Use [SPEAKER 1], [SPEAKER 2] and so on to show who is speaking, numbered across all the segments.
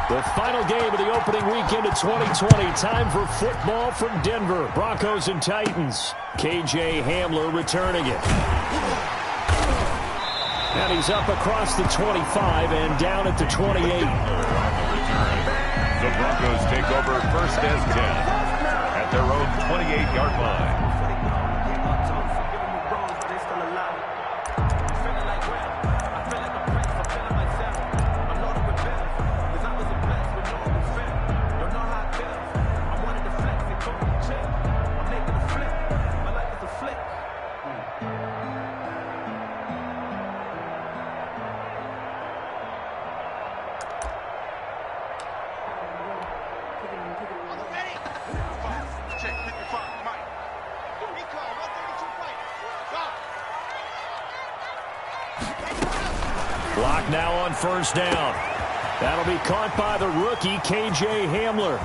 [SPEAKER 1] The final game of the opening weekend of 2020. Time for football from Denver. Broncos and Titans. KJ Hamler returning it. And he's up across the 25 and down at the 28.
[SPEAKER 2] The Broncos take over first and 10 at their own 28-yard line.
[SPEAKER 1] Block now on first down. That'll be caught by the rookie, KJ Hamler.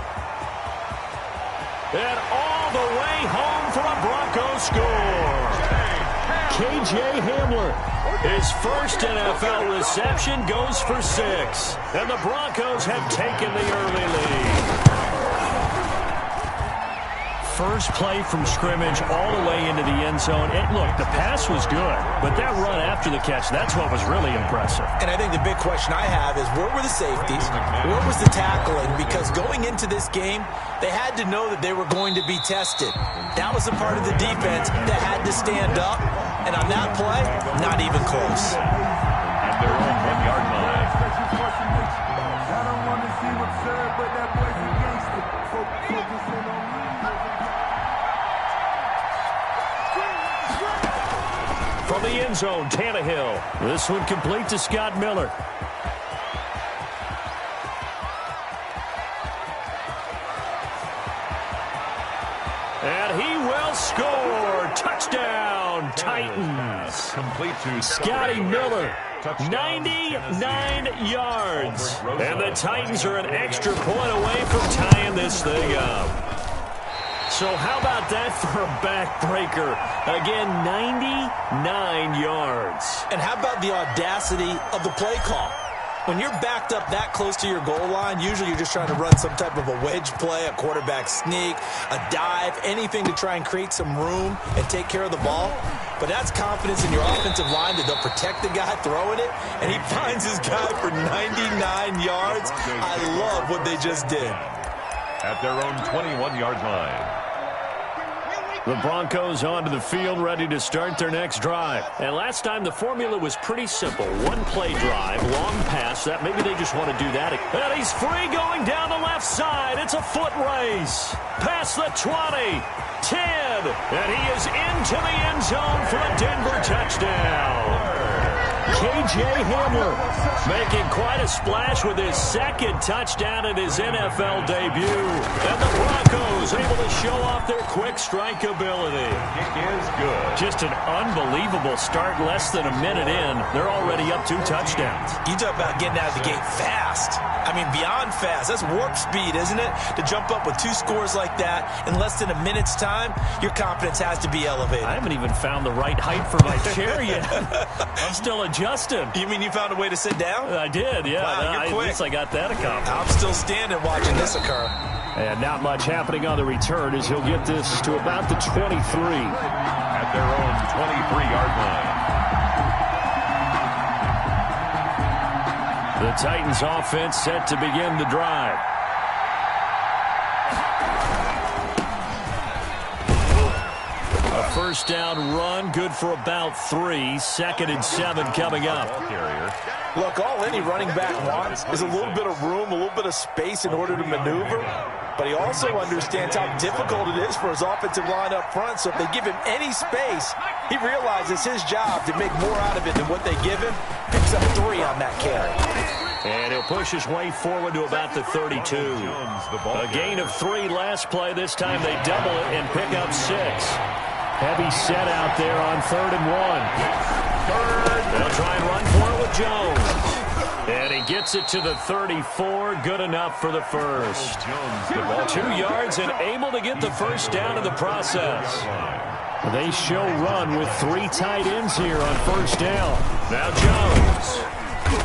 [SPEAKER 1] And all the way home for a Broncos score. KJ Hamler, his first NFL reception goes for 6. And the Broncos have taken the early lead. First play from scrimmage all the way into the end zone. And look, the pass was good, but that run after the catch, that's what was really impressive.
[SPEAKER 3] And I think the big question I have is, where were the safeties? Where was the tackling? Because going into this game, they had to know that they were going to be tested. That was a part of the defense that had to stand up. And on that play, not even close.
[SPEAKER 2] At their own 1-yard line.
[SPEAKER 1] From the end zone, Tannehill. This one complete to Scott Miller. And he will score. Touchdown, Titans.
[SPEAKER 2] Complete to
[SPEAKER 1] Scotty Miller. 99 yards. And the Titans are an extra point away from tying this thing up. So how about that for a backbreaker? Again, 99 yards.
[SPEAKER 3] And how about the audacity of the play call? When you're backed up that close to your goal line, usually you're just trying to run some type of a wedge play, a quarterback sneak, a dive, anything to try and create some room and take care of the ball. But that's confidence in your offensive line that they'll protect the guy throwing it, and he finds his guy for 99 yards. I love what they just did.
[SPEAKER 2] At their own 21-yard line.
[SPEAKER 1] The Broncos onto the field, ready to start their next drive. And last time, the formula was pretty simple. One-play drive, long pass. That maybe they just want to do that. And he's free going down the left side. It's a foot race. Past the 20, 10, and he is into the end zone for a Denver touchdown. KJ Hamler making quite a splash with his second touchdown in his NFL debut. And the Broncos able to show off their quick strike ability.
[SPEAKER 2] Kick is good.
[SPEAKER 1] Just an unbelievable start. Less than a minute in, they're already up 2 touchdowns.
[SPEAKER 3] You talk about getting out of the gate fast. I mean, beyond fast. That's warp speed, isn't it? To jump up with 2 scores like that in less than a minute's time, your confidence has to be elevated.
[SPEAKER 1] I haven't even found the right height for my chair yet. I'm still adjusting.
[SPEAKER 3] You mean you found a way to sit down?
[SPEAKER 1] I did, yeah.
[SPEAKER 3] Wow, you're quick.
[SPEAKER 1] At least I got that accomplished.
[SPEAKER 3] I'm still standing watching this occur.
[SPEAKER 1] And not much happening on the return as he'll get this to about the 23.
[SPEAKER 2] At their own 23-yard line.
[SPEAKER 1] The Titans offense set to begin the drive. A first down run, good for about 3. 2nd and 7 coming up.
[SPEAKER 3] Look, all any running back wants is a little bit of room, a little bit of space in order to maneuver. But he also understands how difficult it is for his offensive line up front. So if they give him any space, he realizes his job to make more out of it than what they give him. Picks up 3 on that carry.
[SPEAKER 1] And he'll push his way forward to about the 32. A gain of 3 last play. This time they double it and pick up 6. Heavy set out there on 3rd and 1. They'll try and run for it with Jones. And he gets it to the 34. Good enough for the first. 2 yards and able to get the first down in the process. They show run with 3 tight ends here on first down. Now Jones.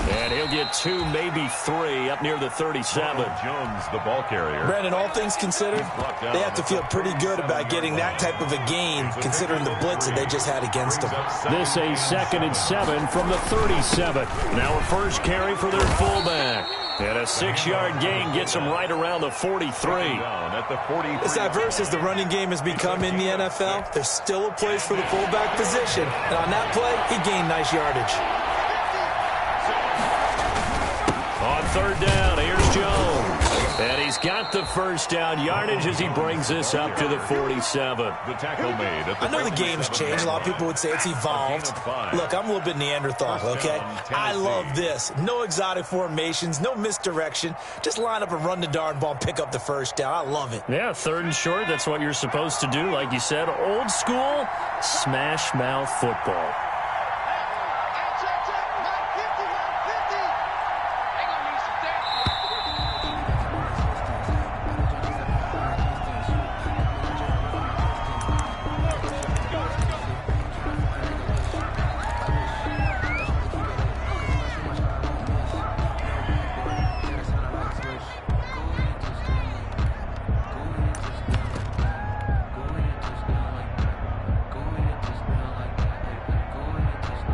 [SPEAKER 1] And he'll get 2, maybe 3 up near the 37.
[SPEAKER 2] Jones, the ball carrier.
[SPEAKER 3] Brandon, all things considered, they have to feel pretty good about getting that type of a gain, considering the blitz that they just had against them.
[SPEAKER 1] This a 2nd and 7 from the 37. Now a first carry for their fullback. And a 6-yard gain gets him right around the 43.
[SPEAKER 3] As diverse as the running game has become in the NFL, there's still a place for the fullback position. And on that play, he gained nice yardage.
[SPEAKER 1] On 3rd down, here's Jones. And he's got the first down yardage as he brings this up to the 47.
[SPEAKER 2] The tackle made.
[SPEAKER 3] I know the game's changed. A lot of people would say it's evolved. Look, I'm a little bit Neanderthal, okay? I love this. No exotic formations, no misdirection. Just line up and run the darn ball and pick up the first down. I love it.
[SPEAKER 1] Yeah, 3rd and short, that's what you're supposed to do. Like you said, old school, smash mouth football.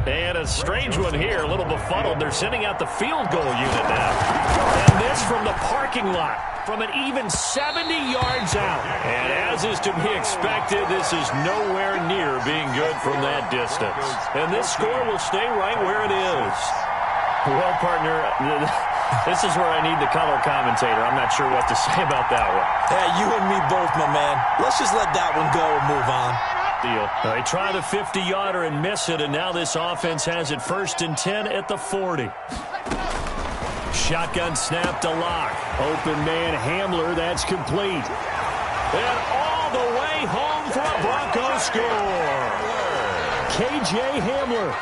[SPEAKER 1] And a strange one here, a little befuddled. They're sending out the field goal unit now. And this from the parking lot, from an even 70 yards out. And as is to be expected, this is nowhere near being good from that distance. And this score will stay right where it is. Well, partner, this is where I need the color commentator. I'm not sure what to say about that one.
[SPEAKER 3] Yeah, you and me both, my man. Let's just let that one go and move on.
[SPEAKER 1] They try the 50-yarder and miss it, and now this offense has it 1st and 10 at the 40. Shotgun snap to Lock. Open man Hamler, that's complete. And all the way home for a Broncos score. KJ Hamler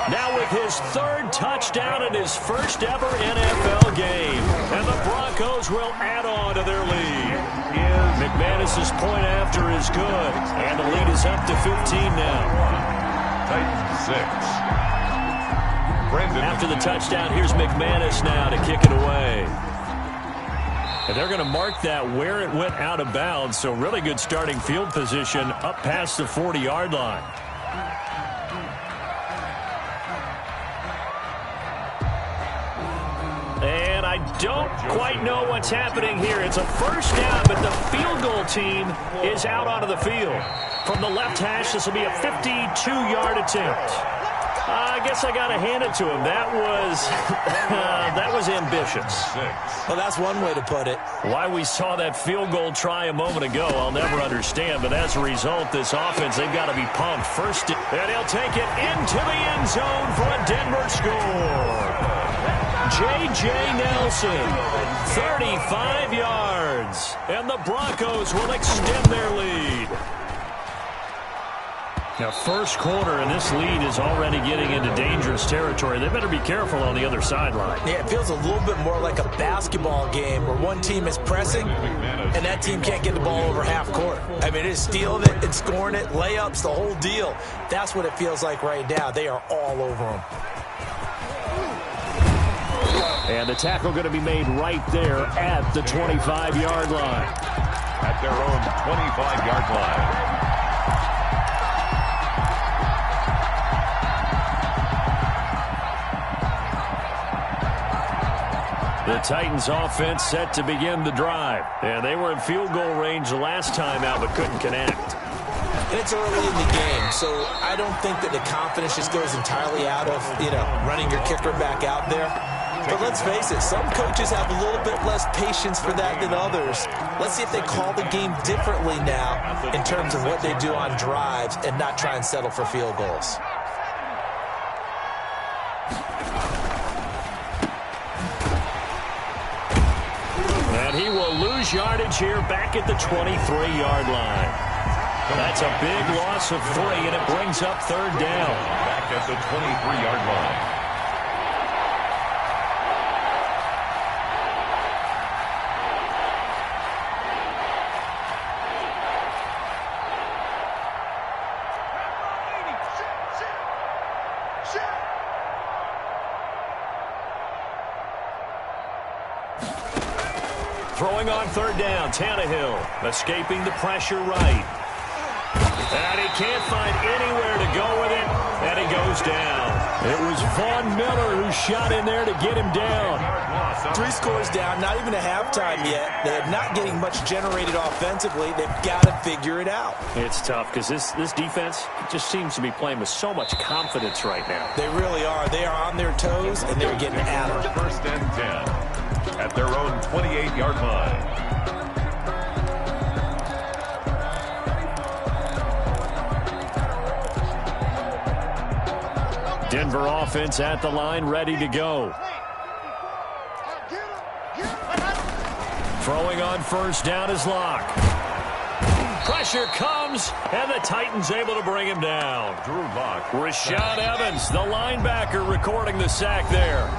[SPEAKER 1] now with his 3rd touchdown in his first ever NFL game. And the Broncos will add on to their lead. McManus's point after is good. And the lead is up to 15 now.
[SPEAKER 2] Titans 6.
[SPEAKER 1] After the touchdown, here's McManus now to kick it away. And they're going to mark that where it went out of bounds. So really good starting field position up past the 40-yard line. And I don't quite know what's happening here. It's a first down, but the field goal team is out onto the field. From the left hash, this will be a 52-yard attempt. I guess I got to hand it to him. That was ambitious.
[SPEAKER 3] Well, that's one way to put it.
[SPEAKER 1] Why we saw that field goal try a moment ago, I'll never understand. But as a result, this offense, they've got to be pumped. First, and he'll take it into the end zone for a Denver score. J.J. Nelson, 35 yards. And the Broncos will extend their lead. Now, first quarter, and this lead is already getting into dangerous territory. They better be careful on the other sideline.
[SPEAKER 3] Yeah, it feels a little bit more like a basketball game where one team is pressing and that team can't get the ball over half court. I mean, it's stealing it, it's scoring it, layups, the whole deal. That's what it feels like right now. They are all over them.
[SPEAKER 1] And the tackle going to be made right there at the 25-yard line.
[SPEAKER 2] At their own 25-yard line.
[SPEAKER 1] The Titans offense set to begin the drive. And they were in field goal range last time out but couldn't connect.
[SPEAKER 3] And it's early in the game, so I don't think that the confidence just goes entirely out of, running your kicker back out there. But let's face it, some coaches have a little bit less patience for that than others. Let's see if they call the game differently now in terms of what they do on drives and not try and settle for field goals.
[SPEAKER 1] And he will lose yardage here back at the 23-yard line. That's a big loss of 3, and it brings up 3rd down.
[SPEAKER 2] Back at the 23-yard line.
[SPEAKER 1] Throwing on third down, Tannehill escaping the pressure right. And he can't find anywhere to go with it, and he goes down. It was Von Miller who shot in there to get him down.
[SPEAKER 3] 3 scores down, not even a halftime yet. They're not getting much generated offensively. They've got to figure it out.
[SPEAKER 1] It's tough because this defense just seems to be playing with so much confidence right now.
[SPEAKER 3] They really are. They are on their toes, and they're getting at them.
[SPEAKER 2] First and 10 at their own 28-yard line.
[SPEAKER 1] Denver offense at the line, ready to go. Throwing on first down is Locke. Pressure comes, and the Titans able to bring him down.
[SPEAKER 2] Drew Lock.
[SPEAKER 1] Rashad Evans, the linebacker, recording the sack there.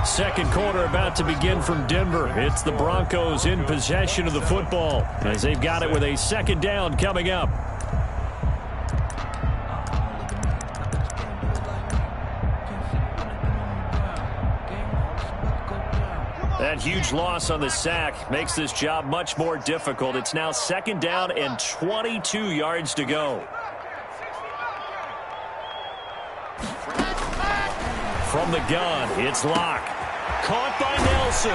[SPEAKER 1] Second quarter about to begin from Denver. It's the Broncos in possession of the football as they've got it with a second down coming up. That huge loss on the sack makes this job much more difficult. It's now second down and 22 yards to go. From the gun, it's Locke. Caught by Nelson.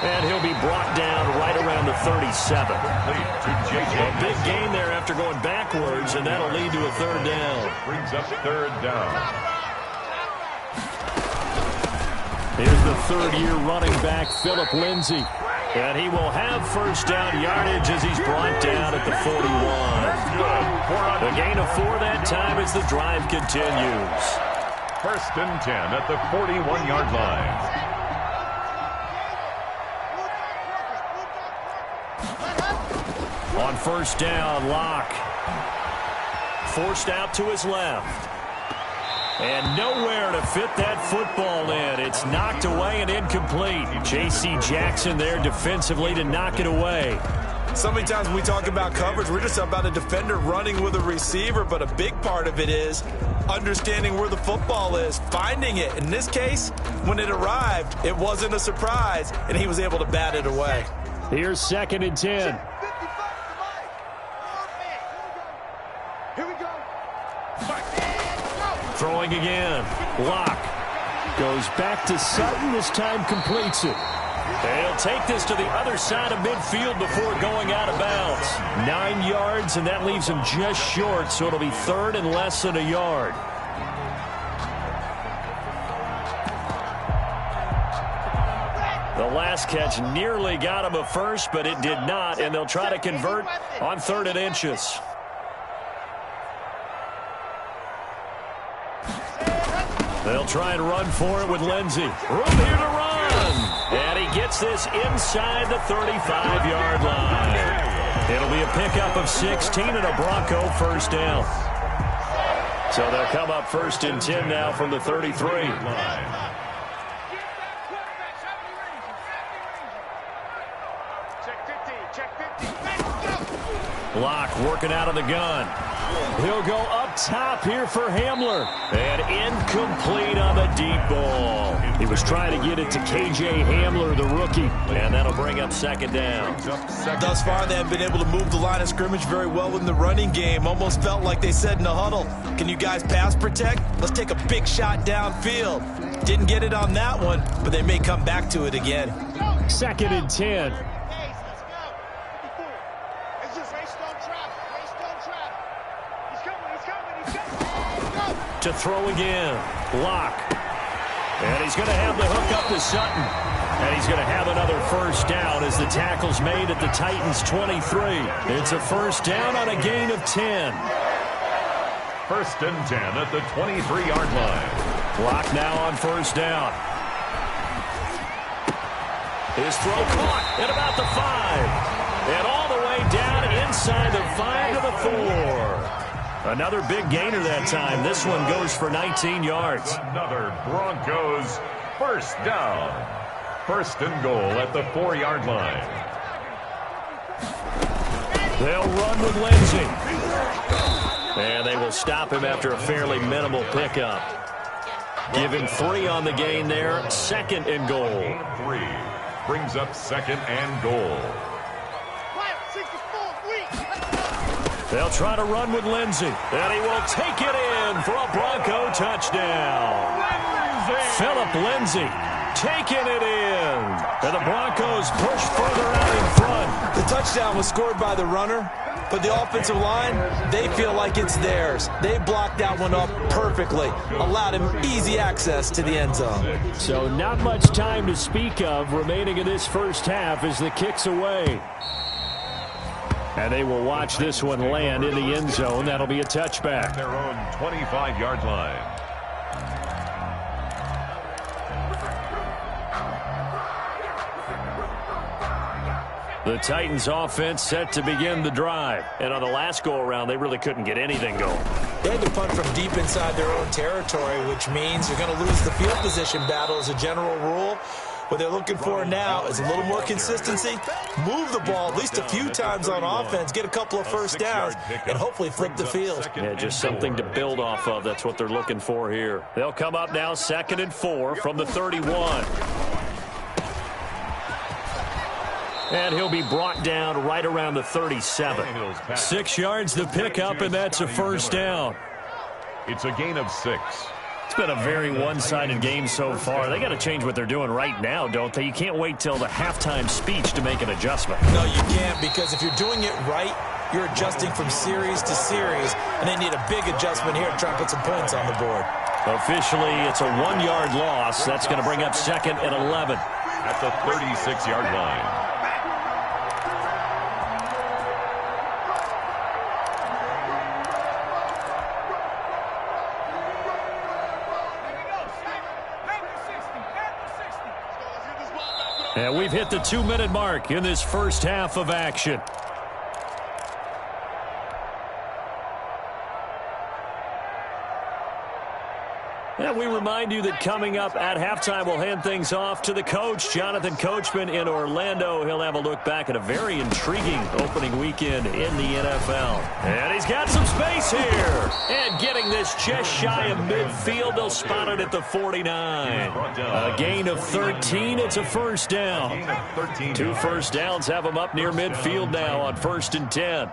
[SPEAKER 1] And he'll be brought down right around the 37. A big gain there after going backwards, and that'll lead to a third down.
[SPEAKER 2] Brings up third down.
[SPEAKER 1] Here's the third-year running back, Phillip Lindsay. And he will have first down yardage as he's brought down at the 41. The gain of 4 that time as the drive continues.
[SPEAKER 2] First and 10 at the 41-yard line.
[SPEAKER 1] On first down, Locke. Forced out to his left. And nowhere to fit that football in. It's knocked away and incomplete. J.C. Jackson there defensively to knock it away.
[SPEAKER 3] So many times when we talk about coverage, we're just about a defender running with a receiver, but a big part of it is understanding where the football is, finding it. In this case, when it arrived, it wasn't a surprise, and he was able to bat it away.
[SPEAKER 1] Here's second and 10. Throwing again. Locke goes back to Sutton. This time completes it. They'll take this to the other side of midfield before going out of bounds. 9 yards, and that leaves him just short, so it'll be third and less than a yard. The last catch nearly got him a first, but it did not, and they'll try to convert on 3rd and inches. They'll try and run for it with Lindsay. Room here to run. And he gets this inside the 35-yard line. It'll be a pickup of 16 and a Bronco first down. So they'll come up first and 10 now from the 33. Locke working out of the gun. He'll go up top here for Hamler. And incomplete on the deep ball. He was trying to get it to K.J. Hamler, the rookie. And that'll bring up second down.
[SPEAKER 3] Thus far, they have been able to move the line of scrimmage very well in the running game. Almost felt like they said in the huddle, can you guys pass protect? Let's take a big shot downfield. Didn't get it on that one, but they may come back to it again.
[SPEAKER 1] Second and 10. To throw again. Locke. And he's going to have the hook up to Sutton. And he's going to have another first down as the tackle's made at the Titans' 23. It's a first down on a gain of 10.
[SPEAKER 2] First and 10 at the 23-yard line.
[SPEAKER 1] Locke now on first down. His throw caught at about the 5. And all the way down inside the 5 to the 4. Another big gainer that time. This one goes for 19 yards.
[SPEAKER 2] Another Broncos first down. First and goal at the 4-yard line.
[SPEAKER 1] They'll run with Lindsay. And they will stop him after a fairly minimal pickup. Give him 3 on the gain there. Second and goal.
[SPEAKER 2] 3. brings up 2nd and goal.
[SPEAKER 1] They'll try to run with Lindsey, and he will take it in for a Bronco touchdown. Philip Lindsey taking it in, and the Broncos push further out in front.
[SPEAKER 3] The touchdown was scored by the runner, but the offensive line, they feel like it's theirs. They blocked that one up perfectly, allowed him easy access to the end zone.
[SPEAKER 1] So not much time to speak of remaining in this first half as the kick's away. And they will watch this one land in the end zone. That'll be a touchback.
[SPEAKER 2] At their own 25-yard line.
[SPEAKER 1] The Titans offense set to begin the drive. And on the last go-around, they really couldn't get anything going.
[SPEAKER 3] They had to punt from deep inside their own territory, which means you're going to lose the field position battle as a general rule. What they're looking for now is a little more consistency, move the ball at least a few times on offense, get a couple of first downs, and hopefully flip the field.
[SPEAKER 1] Yeah, just something to build off of. That's what they're looking for here. They'll come up now 2nd and 4 from the 31. And he'll be brought down right around the 37. 6 yards the pickup, and that's a first down.
[SPEAKER 2] It's a gain of 6.
[SPEAKER 1] It's been a very one-sided game so far. They got to change what they're doing right now, don't they? You can't wait till the halftime speech to make an adjustment.
[SPEAKER 3] No, you can't, because if you're doing it right, you're adjusting from series to series, and they need a big adjustment here to try and put some points on the board.
[SPEAKER 1] Officially, it's a 1-yard loss. That's going to bring up 2nd and 11.
[SPEAKER 2] At the 36-yard line.
[SPEAKER 1] And we've hit the 2-minute mark in this first half of action. And we remind you that coming up at halftime, we'll hand things off to the coach, Jonathan Coachman in Orlando. He'll have a look back at a very intriguing opening weekend in the NFL. And he's got some space here. And getting this just shy of midfield, they'll spot it at the 49. A gain of 13. It's a first down. 2 first downs have them up near midfield now on 1st and 10.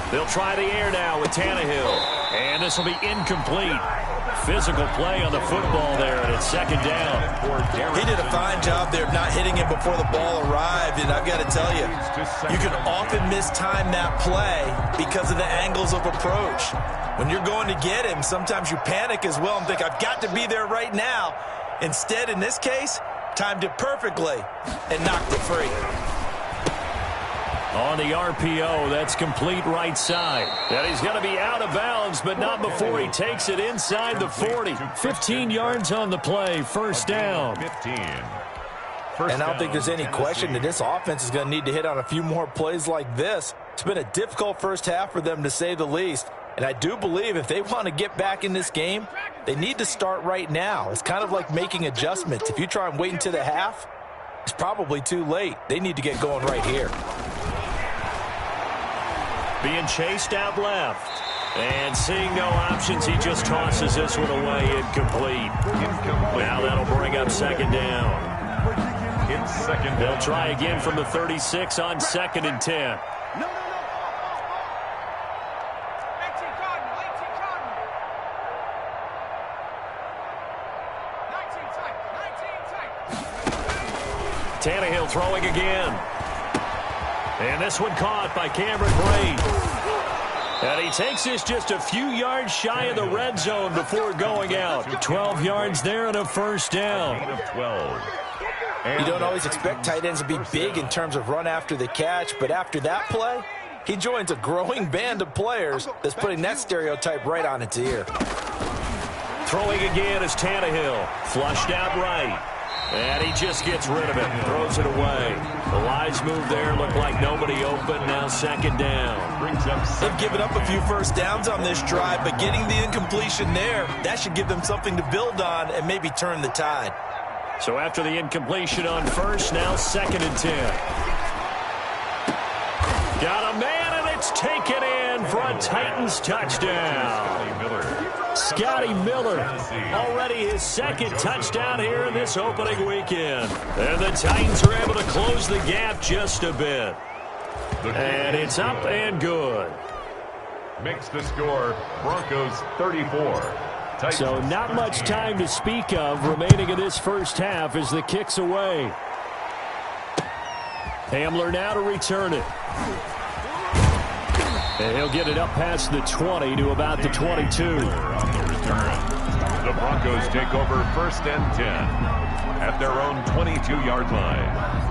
[SPEAKER 1] They'll try the air now with Tannehill. And this will be incomplete. Physical play on the football there, and it's 2nd down.
[SPEAKER 3] He did a fine job there of not hitting him before the ball arrived, and I've got to tell you, you can often mistime that play because of the angles of approach. When you're going to get him, sometimes you panic as well and think, I've got to be there right now. Instead, in this case, timed it perfectly and knocked it free.
[SPEAKER 1] On the RPO, that's complete right side. And he's going to be out of bounds, but not before he takes it inside the 40. 15 yards on the play, first down.
[SPEAKER 2] 15.
[SPEAKER 3] And I don't think there's any question that this offense is going to need to hit on a few more plays like this. It's been a difficult first half for them, to say the least. And I do believe if they want to get back in this game, they need to start right now. It's kind of like making adjustments. If you try and wait until the half, it's probably too late. They need to get going right here.
[SPEAKER 1] Being chased out left. And seeing no options, he just tosses this one away, incomplete. Now that'll bring up 2nd down.
[SPEAKER 2] It's 2nd down.
[SPEAKER 1] They'll try again from the 36 on 2nd and 10. Tannehill throwing again. And this one caught by Cameron Brate. And he takes this just a few yards shy of the red zone before going out. 12 yards there and a first down.
[SPEAKER 3] You don't always expect tight ends to be big in terms of run after the catch, but after that play, he joins a growing band of players that's putting that stereotype right on its ear.
[SPEAKER 1] Throwing again is Tannehill. Flushed out right. And he just gets rid of it, throws it away. The wise move there, looked like nobody open, now 2nd down.
[SPEAKER 3] They've given up a few first downs on this drive, but getting the incompletion there, that should give them something to build on and maybe turn the tide.
[SPEAKER 1] So after the incompletion on first, now 2nd and 10. Got a man, and it's taken in for a Titans touchdown. Scotty Miller, already his second touchdown here in this opening weekend. And the Titans are able to close the gap just a bit. And it's up and good.
[SPEAKER 2] Makes the score Broncos 34.
[SPEAKER 1] So not much time to speak of remaining in this first half as the kick's away. Hamler now to return it. And he'll get it up past the 20 to about the 22.
[SPEAKER 2] On the return, the Broncos take over 1st and 10 at their own 22-yard line.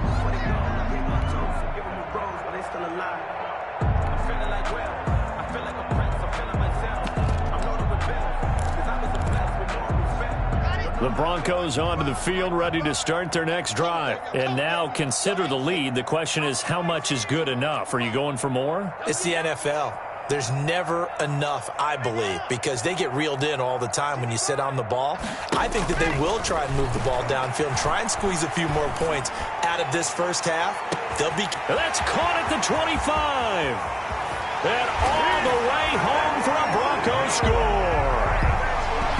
[SPEAKER 1] The Broncos onto the field, ready to start their next drive. And now consider the lead. The question is, how much is good enough? Are you going for more?
[SPEAKER 3] It's the NFL. There's never enough, I believe, because they get reeled in all the time when you sit on the ball. I think that they will try and move the ball downfield and try and squeeze a few more points out of this first half. They'll be...
[SPEAKER 1] That's caught at the 25. And all the way home for a Broncos score.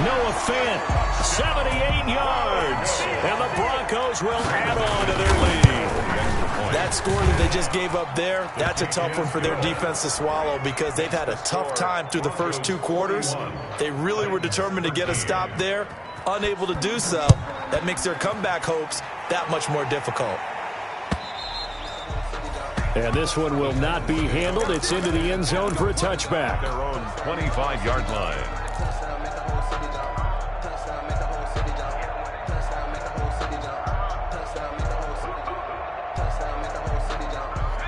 [SPEAKER 1] Noah Fant, 78 yards. And the Broncos will add on to their lead.
[SPEAKER 3] That score that they just gave up there, that's a tough one for their defense to swallow because they've had a tough time through the first 2 quarters. They really were determined to get a stop there, unable to do so. That makes their comeback hopes that much more difficult.
[SPEAKER 1] And this one will not be handled. It's into the end zone for a touchback.
[SPEAKER 2] Their own 25-yard line.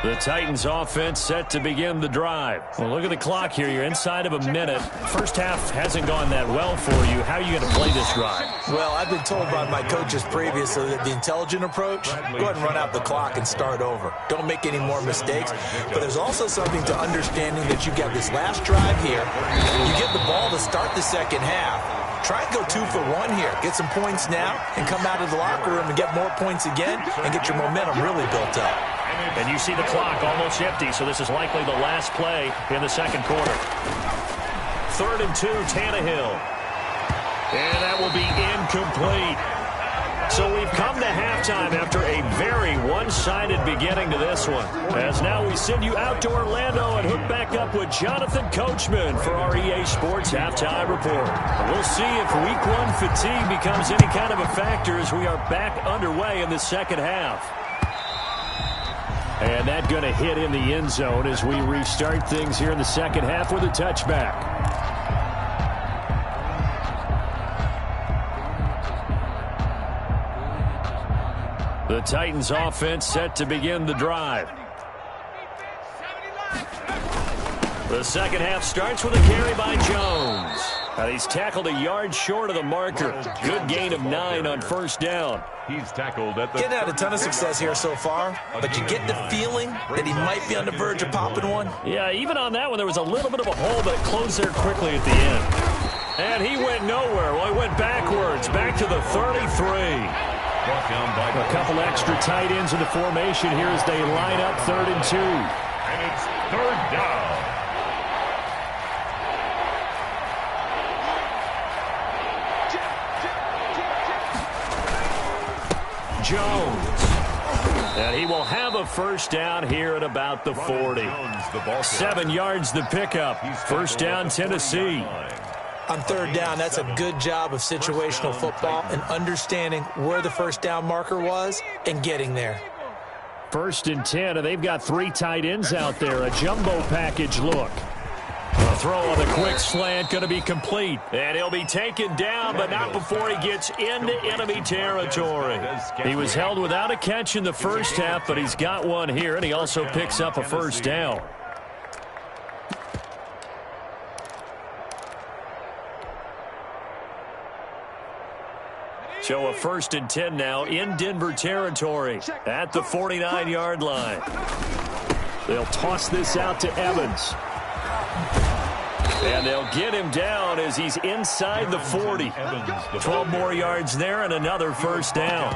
[SPEAKER 1] The Titans offense set to begin the drive. Well, look at the clock here. You're inside of a minute. First half hasn't gone that well for you. How are you going to play this drive?
[SPEAKER 3] Well, I've been told by my coaches previously that the intelligent approach, go ahead and run out the clock and start over. Don't make any more mistakes. But there's also something to understanding that you get this last drive here. You get the ball to start the second half. Try and go 2 for 1 here. Get some points now and come out of the locker room and get more points again and get your momentum really built up.
[SPEAKER 1] And you see the clock almost empty, so this is likely the last play in the second quarter. 3rd and 2, Tannehill. And that will be incomplete. So we've come to halftime after a very one-sided beginning to this one. As now we send you out to Orlando and hook back up with Jonathan Coachman for our EA Sports Halftime Report. We'll see if Week 1 fatigue becomes any kind of a factor as we are back underway in the second half. And that going to hit in the end zone as we restart things here in the second half with a touchback. The Titans offense set to begin the drive. The second half starts with a carry by Jones. Now he's tackled a yard short of the marker. Good gain of 9 on first down.
[SPEAKER 2] He's tackled at the...
[SPEAKER 3] Getting had a ton of success here so far, but you get the feeling that he might be on the verge of popping one.
[SPEAKER 1] Yeah, even on that one, there was a little bit of a hole, but it closed there quickly at the end. And he went nowhere. Well, he went backwards, back to the 33. A couple extra tight ends in the formation here as they line up 3rd and 2.
[SPEAKER 2] And it's 3rd down.
[SPEAKER 1] Jones. And he will have a first down here at about the 40. 7 yards the pickup. First down, Tennessee.
[SPEAKER 3] On 3rd down, that's a good job of situational football and understanding where the first down marker was and getting there.
[SPEAKER 1] 1st and 10, and they've got 3 tight ends out there. A jumbo package look. A throw on the quick slant going to be complete. And he'll be taken down, but not before he gets into enemy territory. He was held without a catch in the first half, but he's got one here, and he also picks up a first down. So a 1st and 10 now in Denver territory at the 49-yard line. They'll toss this out to Evans. And they'll get him down as he's inside the 40. 12 more yards there and another first down.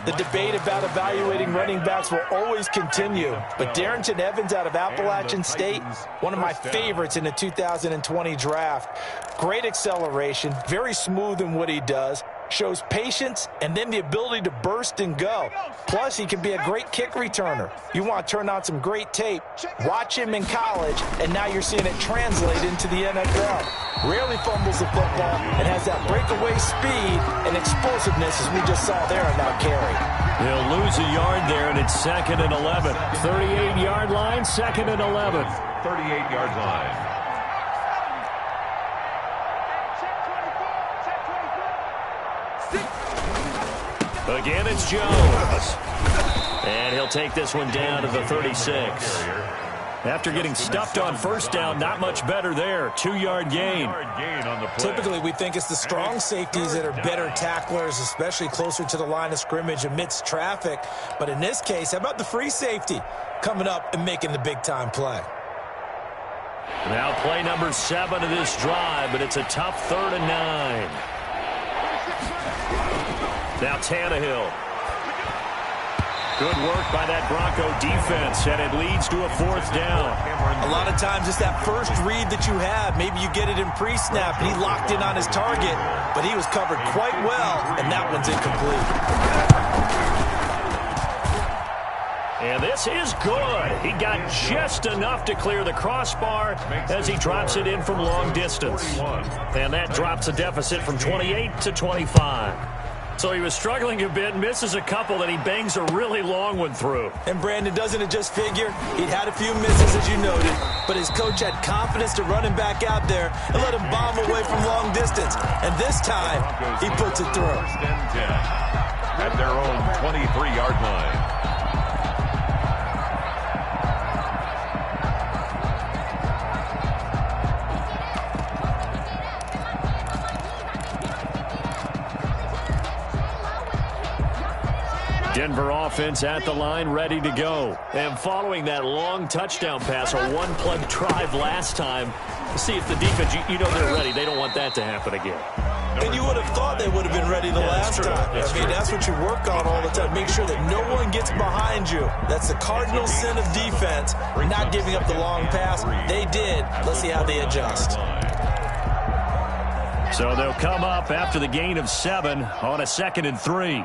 [SPEAKER 3] The debate about evaluating running backs will always continue. But Darrington Evans out of Appalachian State, one of my favorites in the 2020 draft. Great acceleration, very smooth in what he does. Shows patience and then the ability to burst and go. Plus, he can be a great kick returner. You want to turn on some great tape, watch him in college, and now you're seeing it translate into the NFL. Rarely fumbles the football and has that breakaway speed and explosiveness as we just saw there on that carry.
[SPEAKER 1] He'll lose a yard there, and it's 2nd and 11. 38-yard line, 2nd and 11.
[SPEAKER 2] 38-yard line.
[SPEAKER 1] Again, it's Jones. And he'll take this one down to the 36. After getting stuffed on first down, not much better there. 2-yard gain.
[SPEAKER 3] Typically, we think it's the strong safeties that are better tacklers, especially closer to the line of scrimmage amidst traffic. But in this case, how about the free safety coming up and making the big-time play?
[SPEAKER 1] Now play number 7 of this drive, but it's a tough 3rd and 9. Now Tannehill. Good work by that Bronco defense, and it leads to a 4th down.
[SPEAKER 3] A lot of times it's that first read that you have. Maybe you get it in pre-snap, and he locked in on his target, but he was covered quite well, and that one's incomplete.
[SPEAKER 1] And this is good. He got just enough to clear the crossbar as he drops it in from long distance. And that drops a deficit from 28 to 25. So he was struggling a bit, misses a couple, then he bangs a really long one through.
[SPEAKER 3] And Brandon, doesn't it just figure? He'd had a few misses, as you noted, but his coach had confidence to run him back out there and let him bomb away from long distance. And this time, he puts it through.
[SPEAKER 2] 1st and 10 at their own 23-yard line.
[SPEAKER 1] Denver offense at the line, ready to go. And following that long touchdown pass, a one-play drive last time, see if the defense, you know they're ready. They don't want that to happen again.
[SPEAKER 3] And you would have thought they would have been ready the last time. That's what you work on all the time. Make sure that no one gets behind you. That's the cardinal sin of defense, not giving up the long pass. They did. Let's see how they adjust.
[SPEAKER 1] So they'll come up after the gain of 7 on a 2nd and 3.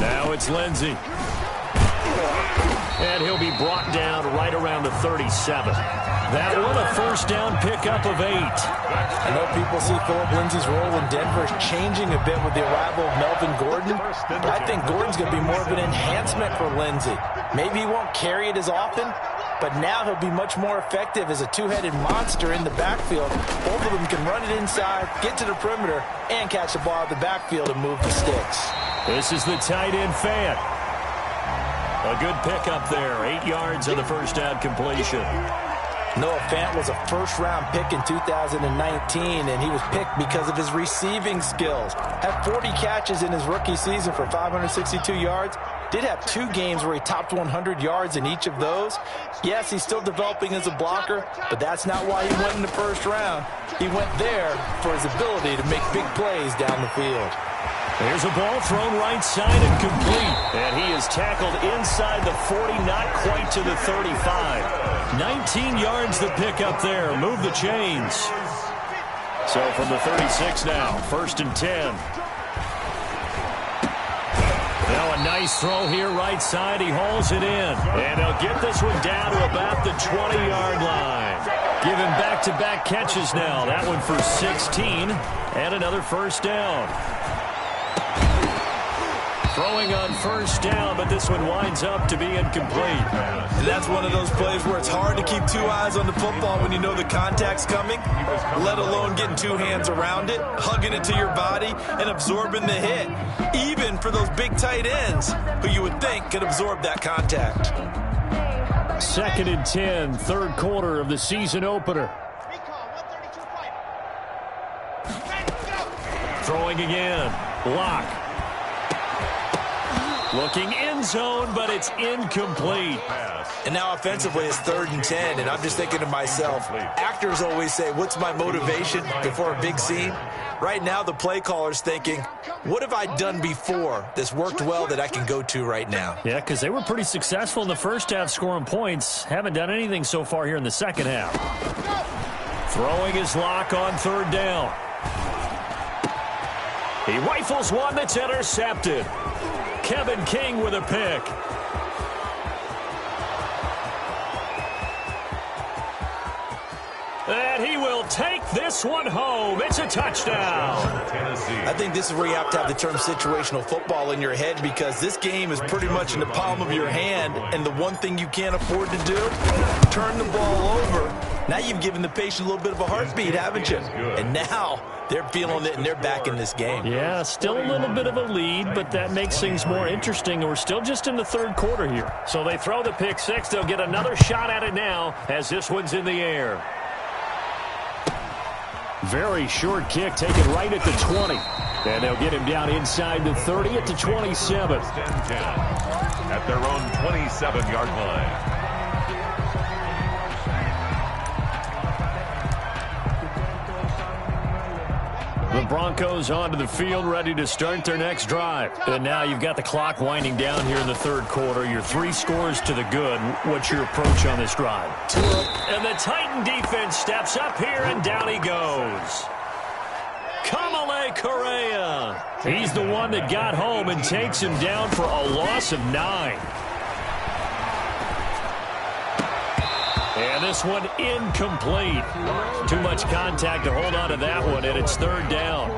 [SPEAKER 1] Now it's Lindsey. And he'll be brought down right around the 37. That one a first down pickup of 8.
[SPEAKER 3] I know people see Philip Lindsey's role in Denver changing a bit with the arrival of Melvin Gordon, but I think Gordon's going to be more of an enhancement for Lindsey. Maybe he won't carry it as often, but now he'll be much more effective as a two-headed monster in the backfield. Both of them can run it inside, get to the perimeter, and catch the ball out of the backfield and move the sticks.
[SPEAKER 1] This is the tight end Fant. A good pickup there. 8 yards on the first down completion.
[SPEAKER 3] Noah Fant was a first-round pick in 2019, and he was picked because of his receiving skills. Had 40 catches in his rookie season for 562 yards. Did have 2 games where he topped 100 yards in each of those. Yes, he's still developing as a blocker, but that's not why he went in the first round. He went there for his ability to make big plays down the field.
[SPEAKER 1] There's a ball thrown right side and complete. And he is tackled inside the 40, not quite to the 35. 19 yards the pick up there. Move the chains. So from the 36 now, 1st and 10. Now a nice throw here right side. He hauls it in. And they'll get this one down to about the 20-yard line. Giving back-to-back catches now. That one for 16 and another first down. Throwing on first down, but this one winds up to be incomplete.
[SPEAKER 3] And that's one of those plays where it's hard to keep 2 eyes on the football when you know the contact's coming, let alone getting 2 hands around it, hugging it to your body, and absorbing the hit. Even for those big tight ends who you would think could absorb that contact.
[SPEAKER 1] 2nd and 10, 3rd quarter of the season opener. Throwing again. Lock. Looking end zone, but it's incomplete.
[SPEAKER 3] And now offensively it's 3rd and 10, and I'm just thinking to myself, actors always say, what's my motivation before a big scene? Right now the play caller's thinking, what have I done before that's worked well that I can go to right now?
[SPEAKER 1] Yeah, because they were pretty successful in the first half scoring points. Haven't done anything so far here in the second half. Throwing his lock on 3rd down. He rifles one that's intercepted. Kevin King with a pick. And he will take this one home. It's a touchdown.
[SPEAKER 3] I think this is where you have to have the term situational football in your head, because this game is pretty much in the palm of your hand, and the one thing you can't afford to do, turn the ball over. Now you've given the patient a little bit of a heartbeat, haven't you? And now they're feeling it, and they're back in this game.
[SPEAKER 1] Yeah, still a little bit of a lead, but that makes things more interesting. We're still just in the 3rd quarter here. So they throw the pick six. They'll get another shot at it now as this one's in the air. Very short kick taken right at the 20. And they'll get him down inside the 30 at the 27.
[SPEAKER 2] At their own 27-yard line.
[SPEAKER 1] The Broncos onto the field, ready to start their next drive. And now you've got the clock winding down here in the 3rd quarter. Your 3 scores to the good. What's your approach on this drive? And the Titan defense steps up here, and down he goes. Kamale Correa. He's the one that got home and takes him down for a loss of 9. And this one incomplete. Too much contact to hold on to that one, and it's 3rd down.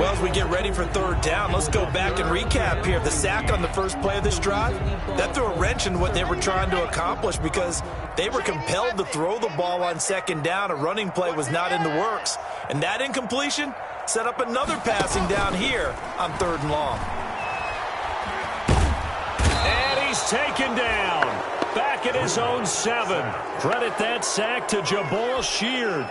[SPEAKER 3] Well, as we get ready for 3rd down, let's go back and recap here. The sack on the first play of this drive, that threw a wrench in what they were trying to accomplish, because they were compelled to throw the ball on 2nd down. A running play was not in the works. And that incompletion set up another passing down here on 3rd and long.
[SPEAKER 1] And he's taken down. Back at his own 7. Credit that sack to Jabal Sheard.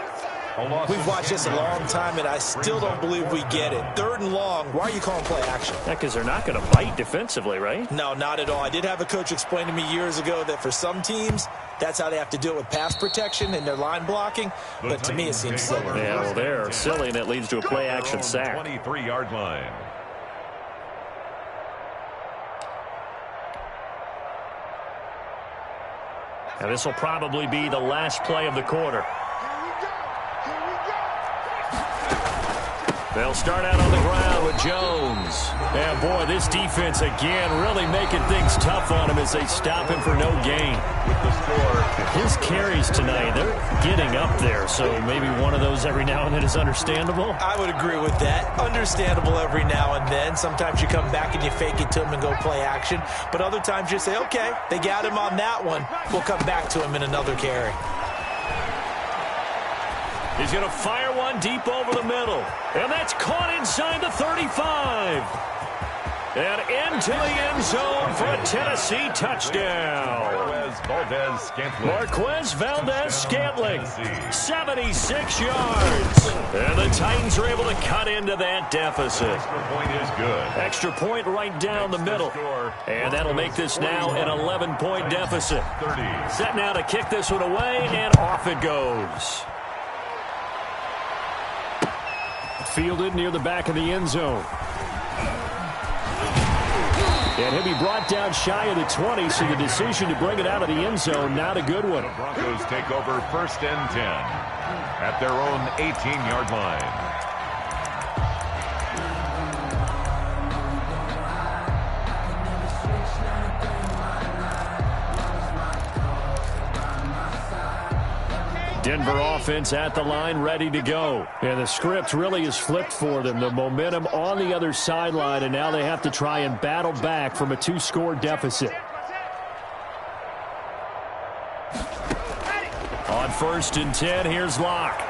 [SPEAKER 3] We've watched this a long time, and I still don't believe we get it. 3rd and long, why are you calling play action?
[SPEAKER 1] Yeah, because they're not going to bite defensively, right?
[SPEAKER 3] No, not at all. I did have a coach explain to me years ago that for some teams, that's how they have to do it with pass protection and their line blocking. But to me, it seems silly.
[SPEAKER 1] Yeah, well, they're silly, and it leads to a play action sack.
[SPEAKER 2] 23-yard line.
[SPEAKER 1] Now, this will probably be the last play of the quarter. They'll start out on the ground with Jones. And, boy, this defense, again, really making things tough on him as they stop him for no gain.
[SPEAKER 2] With the score.
[SPEAKER 1] His carries tonight, they're getting up there, so maybe one of those every now and then is understandable.
[SPEAKER 3] I would agree with that. Understandable every now and then. Sometimes you come back and you fake it to him and go play action. But other times you say, okay, they got him on that one. We'll come back to him in another carry.
[SPEAKER 1] He's going to fire one deep over the middle. And that's caught inside the 35. And into the end zone for a Tennessee touchdown. Marquez Valdez-Scantling, 76 yards. And the Titans are able to cut into that deficit.
[SPEAKER 2] Extra point is good.
[SPEAKER 1] Extra point right down the middle. And that'll make this now an 11-point deficit. Set now to kick this one away, and off it goes. Fielded near the back of the end zone. And he'll be brought down shy of the 20, so the decision to bring it out of the end zone, not a good one.
[SPEAKER 2] The Broncos take over 1st and 10 at their own 18-yard line.
[SPEAKER 1] Denver offense at the line, ready to go. And the script really is flipped for them. The momentum on the other sideline, and now they have to try and battle back from a 2-score deficit. On 1st and 10, here's Locke.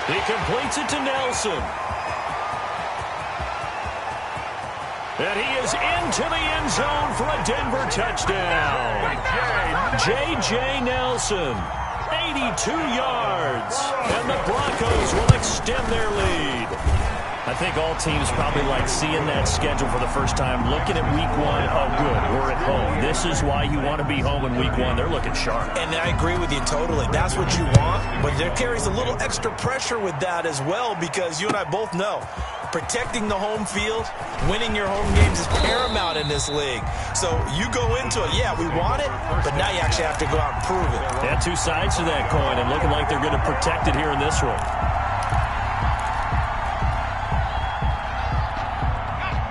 [SPEAKER 1] He completes it to Nelson. And he is into the end zone for a Denver touchdown. J.J. Nelson. 82 yards, and the Broncos will extend their lead. I think all teams probably like seeing that schedule for the first time, looking at week one. Oh, good, we're at home. This is why you want to be home in week one. They're looking sharp.
[SPEAKER 3] And I agree with you totally. That's what you want, but there carries a little extra pressure with that as well, because you and I both know protecting the home field, winning your home games is paramount in this league. So you go into it, yeah, we want it, but now you actually have to go out and prove it.
[SPEAKER 1] Yeah, two sides to that coin, and looking like they're going to protect it here in this one.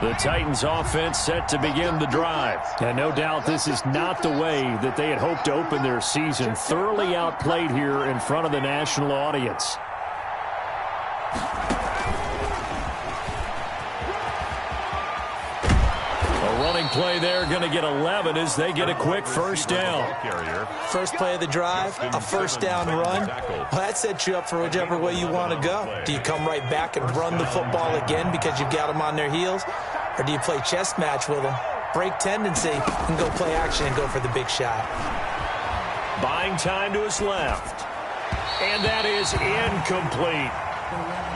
[SPEAKER 1] The Titans offense set to begin the drive. And no doubt this is not the way that they had hoped to open their season. Thoroughly outplayed here in front of the national audience. A running play there, going to get 11 as they get a quick first down.
[SPEAKER 3] First play of the drive, a first down run. Well, that sets you up for whichever way you want to go. Do you come right back and run the football again because you've got them on their heels? Or do you play chess match with them, break tendency, and go play action and go for the big shot?
[SPEAKER 1] Buying time to his left. And that is incomplete.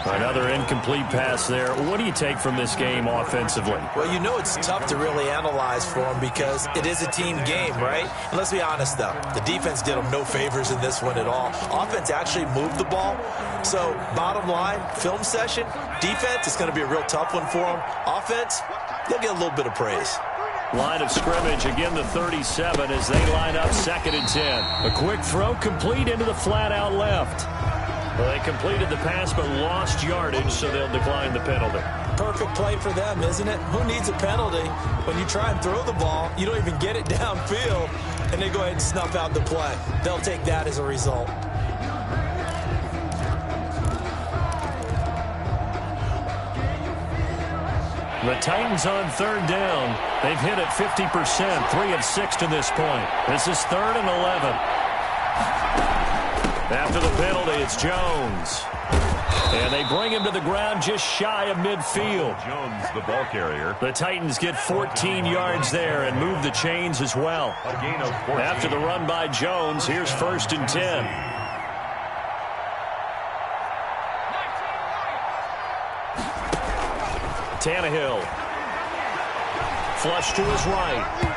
[SPEAKER 1] Another incomplete pass there. What do you take from this game offensively?
[SPEAKER 3] Well, you know it's tough to really analyze for them because it is a team game, right? And let's be honest, though. The defense did them no favors in this one at all. Offense actually moved the ball. So, bottom line, film session, defense is going to be a real tough one for them. Offense, they'll get a little bit of praise.
[SPEAKER 1] Line of scrimmage, again the 37 as they line up 2nd and 10. A quick throw complete into the flat out left. Well, they completed the pass but lost yardage, so they'll decline the penalty.
[SPEAKER 3] Perfect play for them, isn't it? Who needs a penalty? When you try and throw the ball, you don't even get it downfield, and they go ahead and snuff out the play. They'll take that as a result.
[SPEAKER 1] The Titans on 3rd down. They've hit it 50%, 3 of 6 to this point. This is 3rd and 11. After the penalty, it's Jones. And they bring him to the ground just shy of midfield.
[SPEAKER 2] Jones, the ball carrier.
[SPEAKER 1] The Titans get 14 yards there and move the chains as well.
[SPEAKER 2] A gain of 14.
[SPEAKER 1] After the run by Jones, here's 1st and 10. Tannehill. Flush to his right.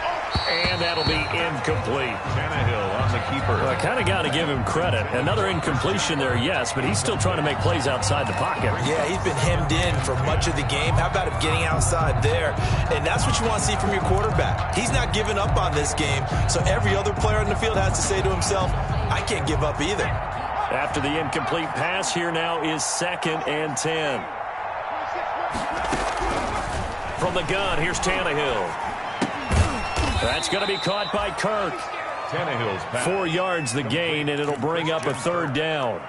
[SPEAKER 1] And that'll be incomplete.
[SPEAKER 2] Tannehill on the keeper.
[SPEAKER 1] Well, I kind of got to give him credit. Another incompletion there, yes, but he's still trying to make plays outside the pocket.
[SPEAKER 3] Yeah, he's been hemmed in for much of the game. How about him getting outside there? And that's what you want to see from your quarterback. He's not giving up on this game, so every other player on the field has to say to himself, I can't give up either.
[SPEAKER 1] After the incomplete pass, here now is 2nd and 10. From the gun, here's Tannehill. That's going to be caught by Kirk.
[SPEAKER 2] Tannehill's pass.
[SPEAKER 1] 4 yards the gain, and it'll bring up a 3rd down.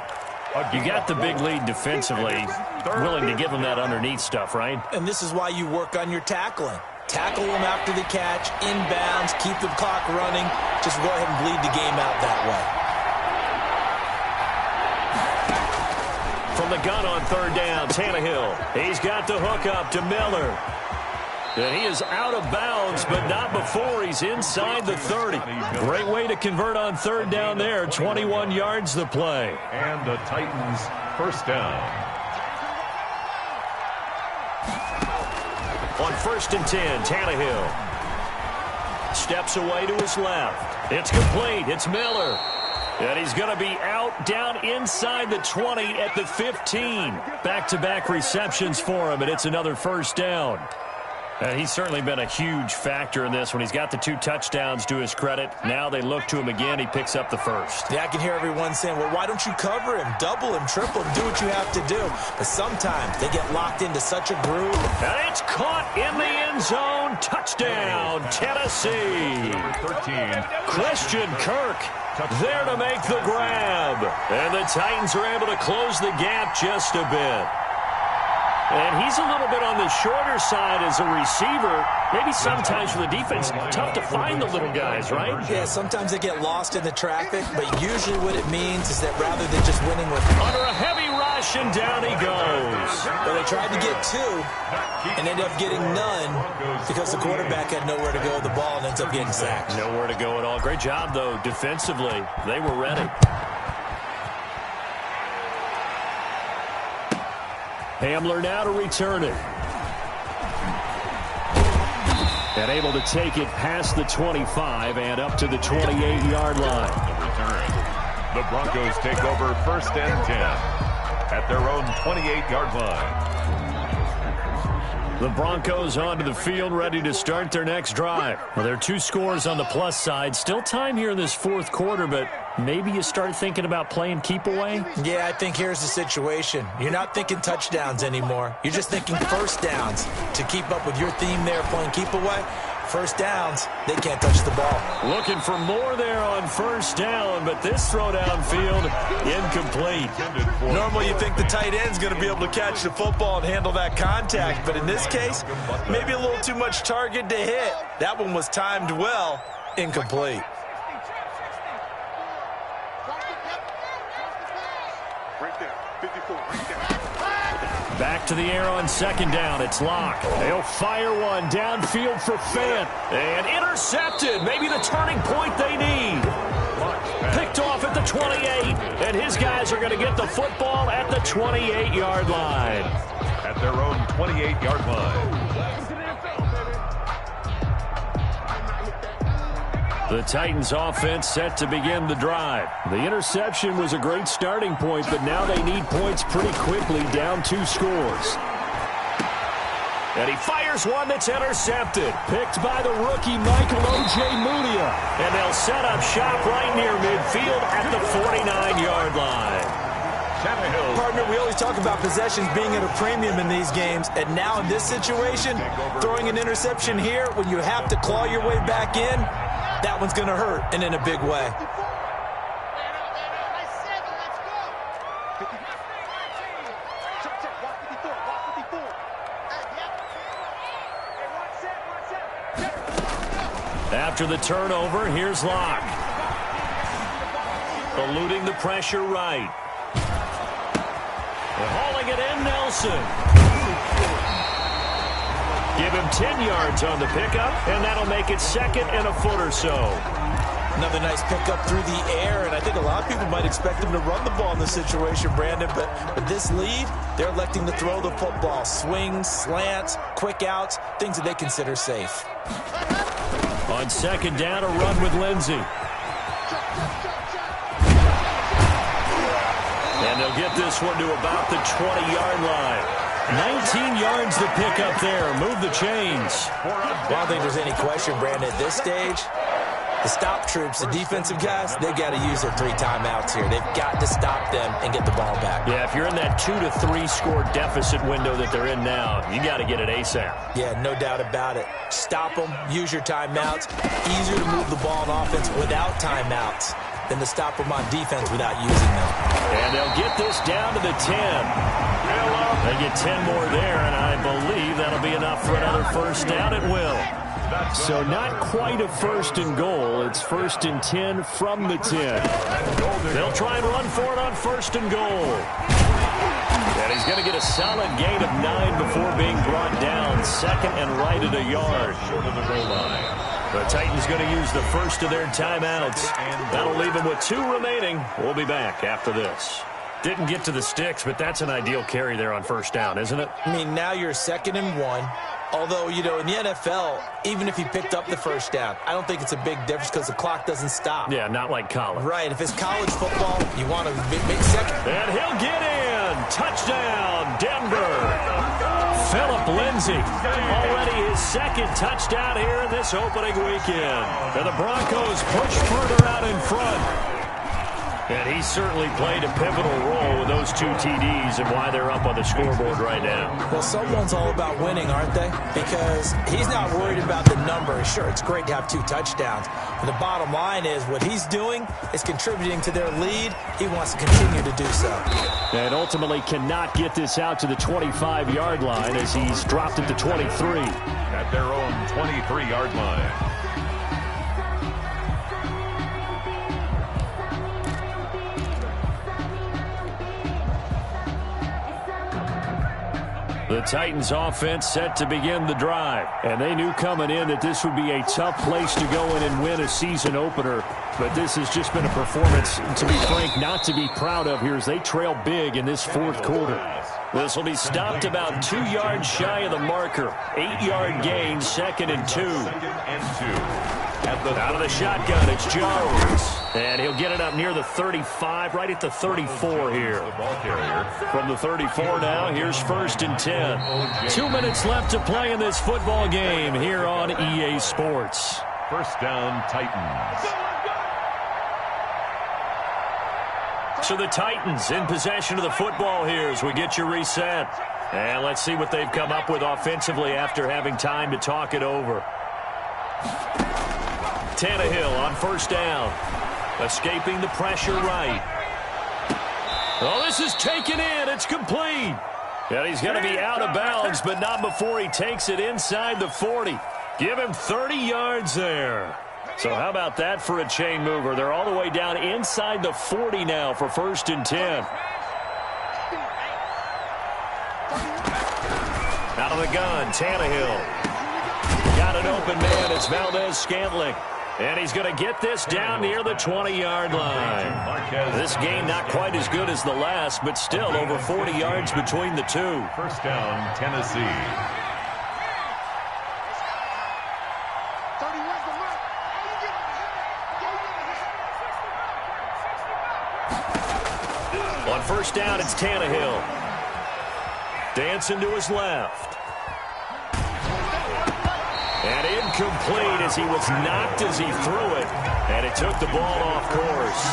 [SPEAKER 1] You got the big lead defensively, willing to give them that underneath stuff, right?
[SPEAKER 3] And this is why you work on your tackling. Tackle them after the catch, inbounds, keep the clock running. Just go ahead and bleed the game out that way.
[SPEAKER 1] From the gun on 3rd down, Tannehill. He's got the hook up to Miller. And he is out of bounds, but not before he's inside the 30. Great way to convert on 3rd down there. 21 yards the play.
[SPEAKER 2] And the Titans first down.
[SPEAKER 1] On 1st and 10, Tannehill. Steps away to his left. It's complete. It's Miller. And he's going to be out down inside the 20 at the 15. Back-to-back receptions for him, and it's another first down. He's certainly been a huge factor in this when he's got the 2 touchdowns to his credit. Now they look to him again. He picks up the first.
[SPEAKER 3] Yeah, I can hear everyone saying, well, why don't you cover him, double him, triple him, do what you have to do. But sometimes they get locked into such a groove.
[SPEAKER 1] And it's caught in the end zone. Touchdown, Tennessee.
[SPEAKER 2] 13.
[SPEAKER 1] Christian Kirk there to make the grab. And the Titans are able to close the gap just a bit. And he's a little bit on the shorter side as a receiver. Maybe sometimes for the defense, tough to find the little guys, right?
[SPEAKER 3] Yeah, sometimes they get lost in the traffic, but usually what it means is that rather than just winning with...
[SPEAKER 1] Under a heavy rush, and down he goes.
[SPEAKER 3] Well, they tried to get 2 and ended up getting none because the quarterback had nowhere to go with the ball and ends up getting sacked.
[SPEAKER 1] Nowhere to go at all. Great job, though, defensively. They were ready. Hamler now to return it. And able to take it past the 25 and up to the 28-yard line.
[SPEAKER 2] The return. The Broncos take over 1st and 10 at their own 28-yard line.
[SPEAKER 1] The Broncos onto the field, ready to start their next drive. Well, there are 2 scores on the plus side. Still time here in this 4th quarter, but maybe you start thinking about playing keep away?
[SPEAKER 3] Yeah, I think here's the situation. You're not thinking touchdowns anymore. You're just thinking first downs. To keep up with your theme there, playing keep away, first downs, they can't touch the ball.
[SPEAKER 1] Looking for more there on first down, but this throw downfield, incomplete.
[SPEAKER 3] Normally you think the tight end's going to be able to catch the football and handle that contact, but in this case, maybe a little too much target to hit. That one was timed well, incomplete.
[SPEAKER 1] Back to the air on 2nd down. It's Locke. They'll fire one downfield for Fant. And intercepted. Maybe the turning point they need. Picked off at the 28. And his guys are going to get the football at the 28-yard line.
[SPEAKER 2] At their own 28-yard line.
[SPEAKER 1] The Titans offense set to begin the drive. The interception was a great starting point, but now they need points pretty quickly, down 2 scores. And he fires one that's intercepted. Picked by the rookie Michael Ojemudia. And they'll set up shop right near midfield at the 49-yard line.
[SPEAKER 3] Partner, we always talk about possessions being at a premium in these games, and now in this situation, throwing an interception here when you have to claw your way back in, that one's going to hurt, and in a big way.
[SPEAKER 1] After the turnover, here's Locke. Eluding the pressure right. Hauling it in, Nelson. Give him 10 yards on the pickup, and that'll make it 2nd and a foot or so.
[SPEAKER 3] Another nice pickup through the air, and I think a lot of people might expect him to run the ball in this situation, Brandon, but with this lead, they're electing to throw the football. Swings, slants, quick outs, things that they consider safe.
[SPEAKER 1] On 2nd down, a run with Lindsey. And they'll get this one to about the 20-yard line. 19 yards to pick up there. Move the chains.
[SPEAKER 3] Well, I don't think there's any question, Brandon, at this stage, the stop troops, the defensive guys, they've got to use their 3 timeouts here. They've got to stop them and get the ball back.
[SPEAKER 1] Yeah, if you're in that 2 to 3 score deficit window that they're in now, you got to get it ASAP.
[SPEAKER 3] Yeah, no doubt about it. Stop them, use your timeouts. Easier to move the ball on offense without timeouts than to stop them on defense without using them.
[SPEAKER 1] And they'll get this down to the 10. They get 10 more there, and I believe that'll be enough for another first down. It will. So not quite a 1st and goal. It's 1st and 10 from the 10. They'll try and run for it on 1st and goal. And he's going to get a solid gain of 9 before being brought down. 2nd and right at a yard. Short of the goal line. The Titans going to use the first of their timeouts. That'll leave them with 2 remaining. We'll be back after this. Didn't get to the sticks, but that's an ideal carry there on 1st down, isn't it?
[SPEAKER 3] I mean, now you're 2nd and 1. Although, you know, in the NFL, even if he picked up the first down, I don't think it's a big difference because the clock doesn't stop.
[SPEAKER 1] Yeah, not like college.
[SPEAKER 3] Right. If it's college football, you want a big second.
[SPEAKER 1] And he'll get in. Touchdown, Denver. Phillip Lindsay, already his 2nd touchdown here in this opening weekend. And the Broncos push further out in front. And he certainly played a pivotal role with those 2 TDs and why they're up on the scoreboard right now.
[SPEAKER 3] Well, someone's all about winning, aren't they? Because he's not worried about the number. Sure, it's great to have 2 touchdowns. But the bottom line is what he's doing is contributing to their lead. He wants to continue to do so.
[SPEAKER 1] And ultimately cannot get this out to the 25-yard line as he's dropped it to 23.
[SPEAKER 2] At their own 23-yard line.
[SPEAKER 1] The Titans offense set to begin the drive. And they knew coming in that this would be a tough place to go in and win a season opener. But this has just been a performance, to be frank, not to be proud of here as they trail big in this 4th quarter. This will be stopped about 2 yards shy of the marker. 8-yard gain, 2nd and 2. Out of the shotgun, it's Jones. And he'll get it up near the 35, right at the 34 here. From the 34 now, here's 1st and 10. 2 minutes left to play in this football game here on EA Sports.
[SPEAKER 2] First down, Titans.
[SPEAKER 1] So the Titans in possession of the football here as we get you reset. And let's see what they've come up with offensively after having time to talk it over. Tannehill on 1st down. Escaping the pressure right. Oh, this is taken in. It's complete. And he's going to be out of bounds, but not before he takes it inside the 40. Give him 30 yards there. So how about that for a chain mover? They're all the way down inside the 40 now for 1st and 10. Out of the gun, Tannehill. Got an open man. It's Valdez-Scantling. And he's going to get this down near the 20-yard line. This game not quite as good as the last, but still over 40 yards between the two.
[SPEAKER 2] First down, Tennessee.
[SPEAKER 1] On 1st down, it's Tannehill. Dancing to his left. And incomplete as he was knocked as he threw it. And it took the ball off course.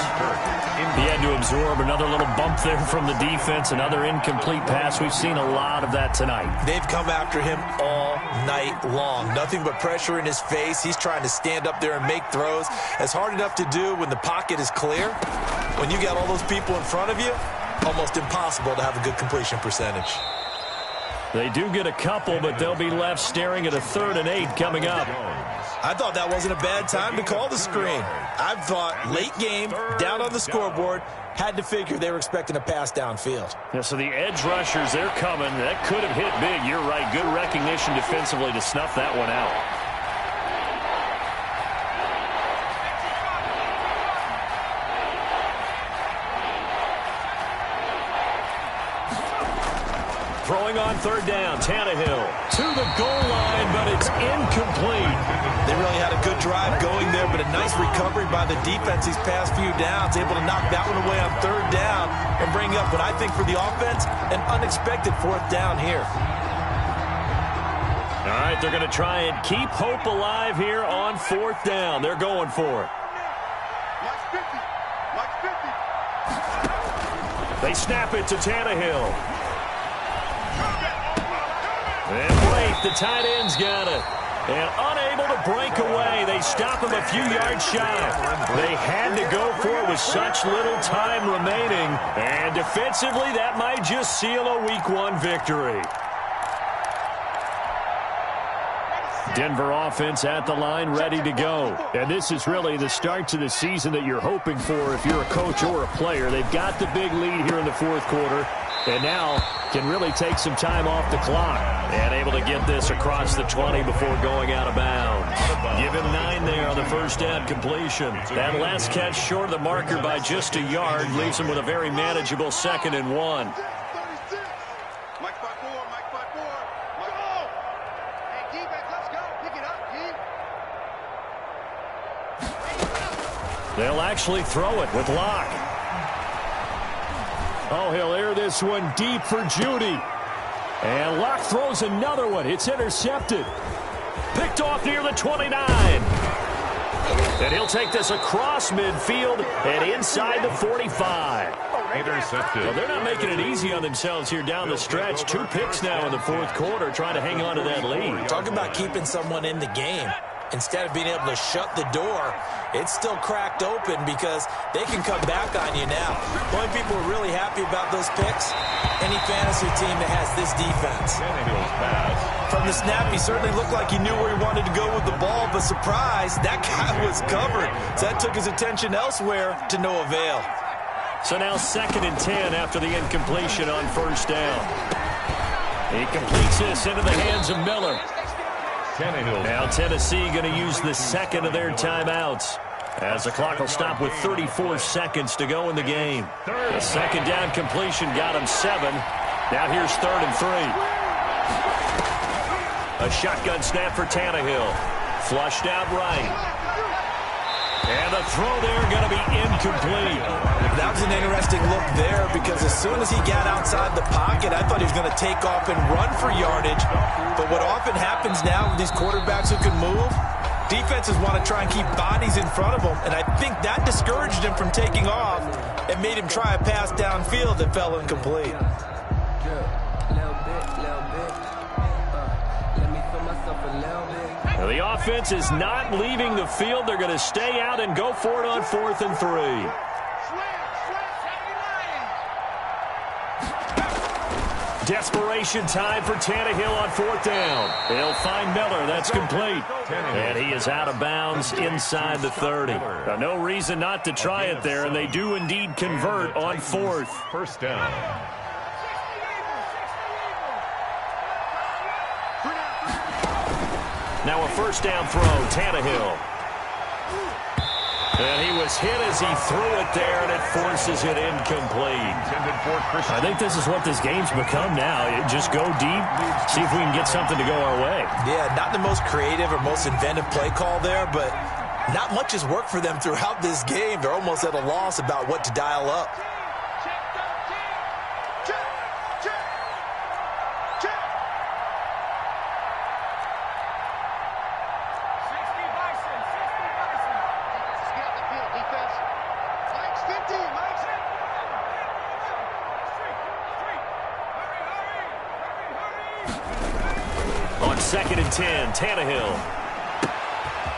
[SPEAKER 1] He had to absorb another little bump there from the defense. Another incomplete pass. We've seen a lot of that tonight.
[SPEAKER 3] They've come after him all night long. Nothing but pressure in his face. He's trying to stand up there and make throws. It's hard enough to do when the pocket is clear. When you got all those people in front of you, almost impossible to have a good completion percentage.
[SPEAKER 1] They do get a couple, but they'll be left staring at a 3rd and 8 coming up.
[SPEAKER 3] I thought that wasn't a bad time to call the screen. I thought late game, down on the scoreboard, had to figure they were expecting a pass downfield.
[SPEAKER 1] Yeah, so the edge rushers, they're coming. That could have hit big. You're right. Good recognition defensively to snuff that one out. Throwing on 3rd down, Tannehill to the goal line, but it's incomplete.
[SPEAKER 3] They really had a good drive going there, but a nice recovery by the defense these past few downs, able to knock that one away on 3rd down and bring up what I think for the offense, an unexpected 4th down here.
[SPEAKER 1] All right, they're going to try and keep hope alive here on 4th down. They're going for it. They snap it to Tannehill. And wait, the tight end's got it. And unable to break away, they stop him a few yards shy. They had to go for it with such little time remaining. And defensively, that might just seal a Week 1 victory. Denver offense at the line, ready to go. And this is really the start to the season that you're hoping for if you're a coach or a player. They've got the big lead here in the 4th quarter. And now can really take some time off the clock. And able to get this across the 20 before going out of bounds. Give him 9 there on the 1st down completion. That last catch short of the marker by just a yard leaves him with a very manageable 2nd and 1. They'll actually throw it with Locke. Oh, he'll air this one deep for Judy. And Locke throws another one. It's intercepted. Picked off near the 29. And he'll take this across midfield and inside the 45.
[SPEAKER 2] Intercepted.
[SPEAKER 1] Well, they're not making it easy on themselves here down the stretch. 2 picks now in the 4th quarter, trying to hang on to that lead.
[SPEAKER 3] Talk about keeping someone in the game. Instead of being able to shut the door, it's still cracked open because they can come back on you now. The only people who are really happy about those picks, any fantasy team that has this defense. From the snap, he certainly looked like he knew where he wanted to go with the ball, but surprise, that guy was covered. So that took his attention elsewhere to no avail.
[SPEAKER 1] So now 2nd and 10 after the incompletion on 1st down. He completes this into the hands of Miller. Now Tennessee going to use the 2nd of their timeouts as the clock will stop with 34 seconds to go in the game. The 2nd down completion got him 7. Now here's 3rd and 3. A shotgun snap for Tannehill. Flushed out right. And the throw there going to be incomplete.
[SPEAKER 3] That was an interesting look there because as soon as he got outside the pocket, I thought he was going to take off and run for yardage. But what often happens now with these quarterbacks who can move, defenses want to try and keep bodies in front of them. And I think that discouraged him from taking off and made him try a pass downfield that fell incomplete.
[SPEAKER 1] Now, the offense is not leaving the field. They're going to stay out and go for it on 4th and 3. Desperation time for Tannehill on 4th down. He'll find Miller. That's complete. And he is out of bounds inside the 30. Now, no reason not to try it there, and they do indeed convert on 4th.
[SPEAKER 2] First down.
[SPEAKER 1] Now a first down throw, Tannehill. And he was hit as he threw it there, and it forces it incomplete. I think this is what this game's become now. Just go deep, see if we can get something to go our way.
[SPEAKER 3] Yeah, not the most creative or most inventive play call there, but not much has worked for them throughout this game. They're almost at a loss about what to dial up.
[SPEAKER 1] On 2nd and 10, Tannehill.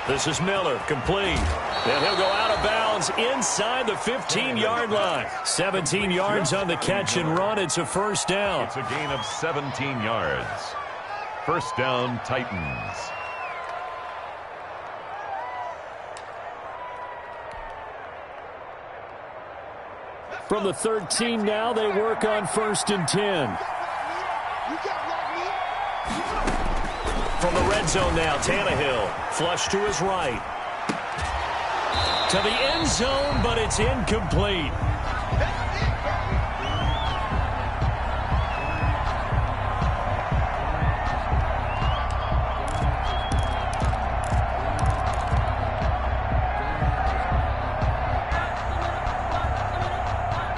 [SPEAKER 1] This is Miller, complete. And he'll go out of bounds inside the 15-yard line. 17 yards on the catch and run. It's a first down.
[SPEAKER 2] It's a gain of 17 yards. First down, Titans.
[SPEAKER 1] From the 13 now, they work on 1st and 10. From the red zone now, Tannehill. Flush to his right. To the end zone, but it's incomplete.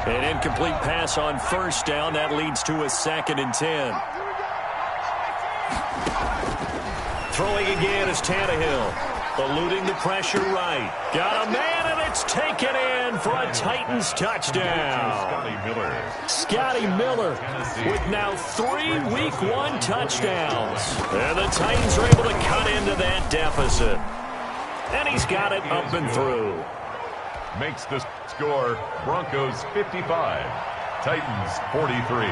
[SPEAKER 1] An incomplete pass on first down. That leads to a 2nd and 10. Throwing again is Tannehill. Eluding the pressure right. Got a man, and it's taken in for a Titans touchdown. Scotty Miller with now 3 Week 1 touchdowns. And the Titans are able to cut into that deficit. And he's got it up and through.
[SPEAKER 2] Makes the score Broncos 55, Titans 43.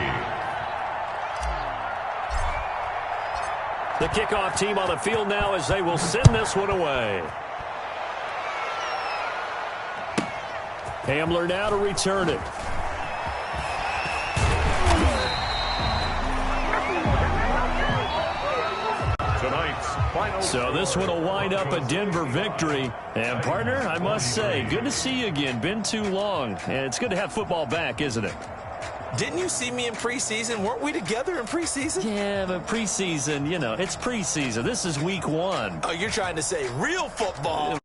[SPEAKER 1] The kickoff team on the field now as they will send this one away. Hamler now to return it. So this one will wind up a Denver victory. And, partner, I must say, good to see you again. Been too long. And it's good to have football back, isn't it?
[SPEAKER 3] Didn't you see me in preseason? Weren't we together in preseason?
[SPEAKER 1] Yeah, but preseason, you know, it's preseason. This is week 1.
[SPEAKER 3] Oh, you're trying to say real football.